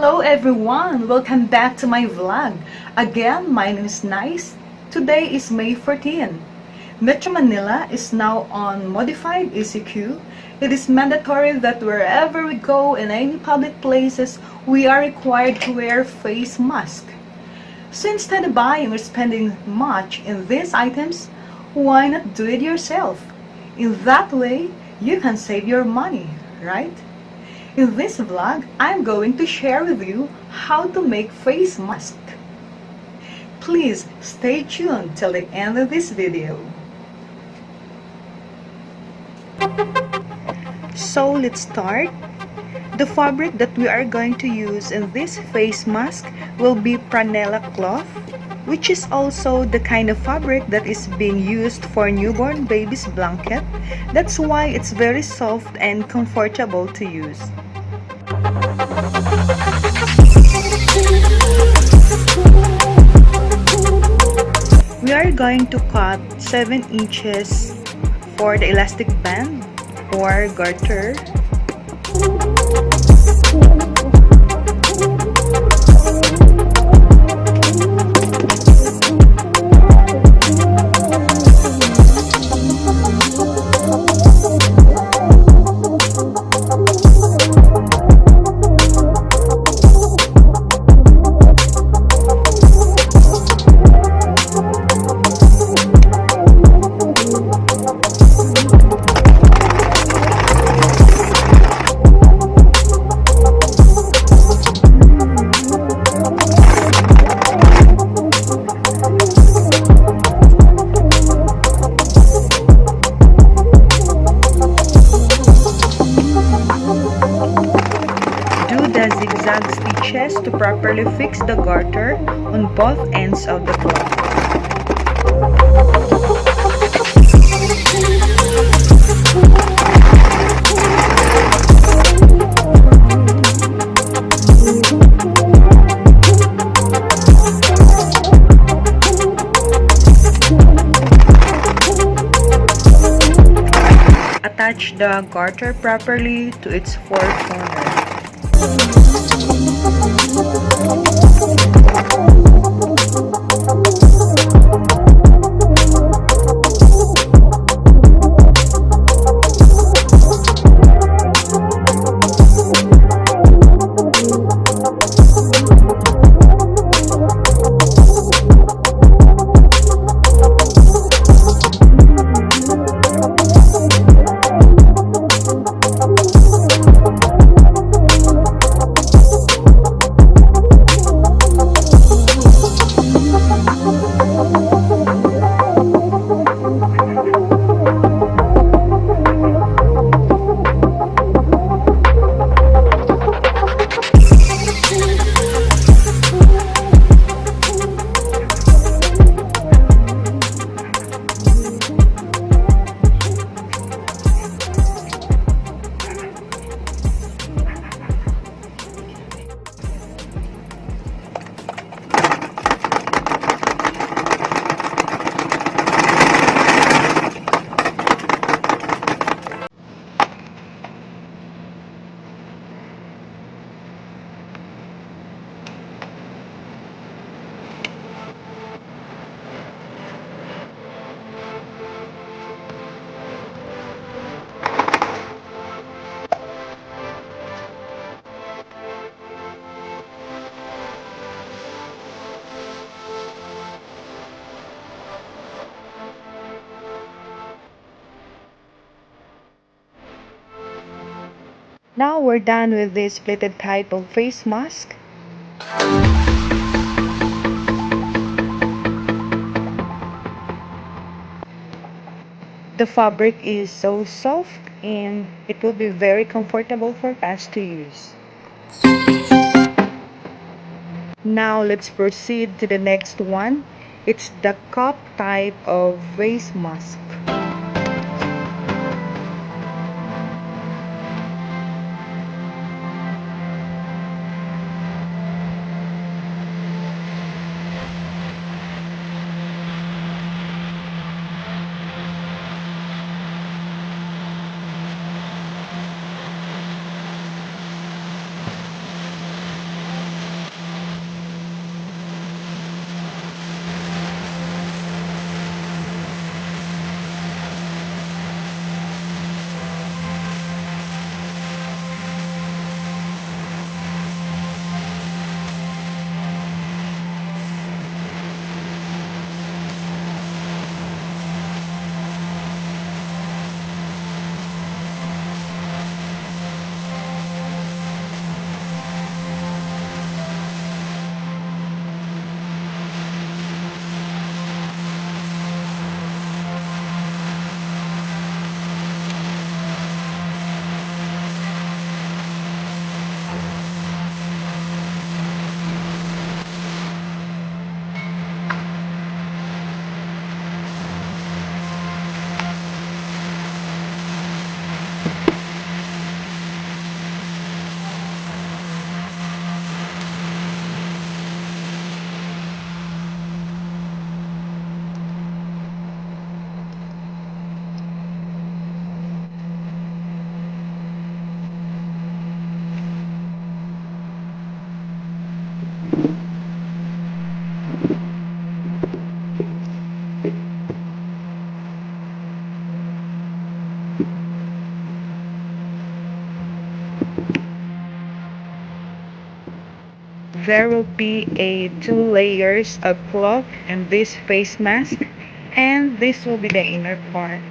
Hello everyone! Welcome back to my vlog. Again, my name is Nice. Today is May 14. Metro Manila is now on modified ECQ. It is mandatory that wherever we go in any public places, we are required to wear face mask. So instead of buying or spending much in these items, why not do it yourself? In that way, you can save your money, right? In this vlog, I'm going to share with you how to make face mask. Please stay tuned till the end of this video. So let's start. The fabric that we are going to use in this face mask will be Pranella cloth, which is also the kind of fabric that is being used for newborn baby's blanket. That's why it's very soft and comfortable to use. We are going to cut 7 inches for the elastic band or garter. Zigzag stitches to properly fix the garter on both ends of the cloth. Attach the garter properly to its four corners. Now we're done with this pleated type of face mask. The fabric is so soft and it will be very comfortable for us to use. Now let's proceed to the next one. It's the cup type of face mask. there will be a 2 layers of cloth and this face mask, and this will be the inner part.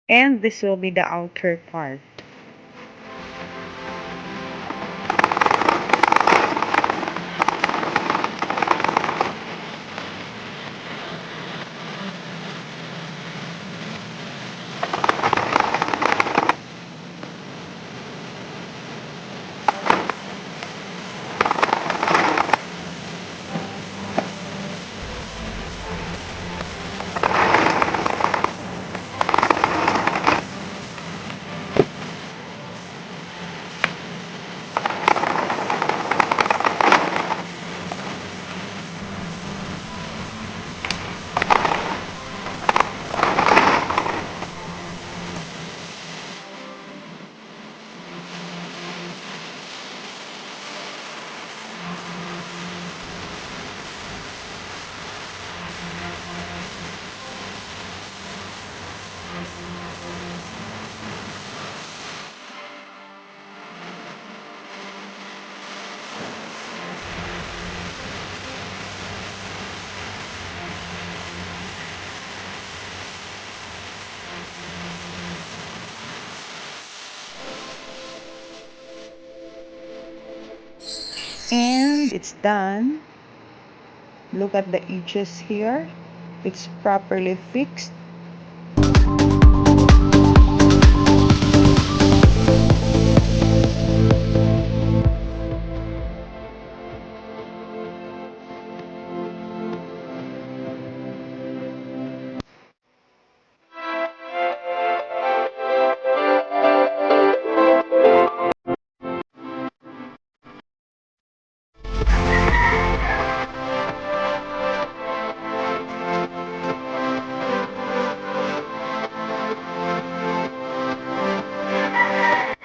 And this will be the outer part. And it's done. Look at the edges here. It's properly fixed.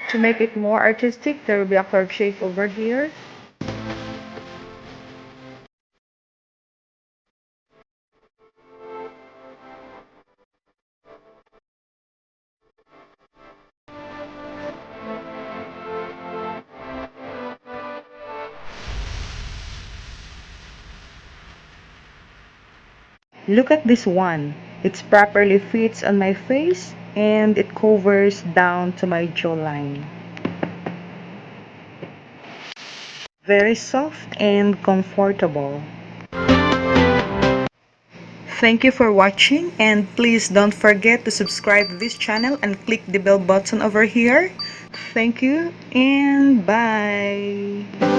To make it more artistic, there will be a curved shape over here. Look at this one. It properly fits on my face and it covers down to my jawline. Very soft and comfortable. Thank you for watching, and please don't forget to subscribe to this channel and click the bell button over here. Thank you and bye.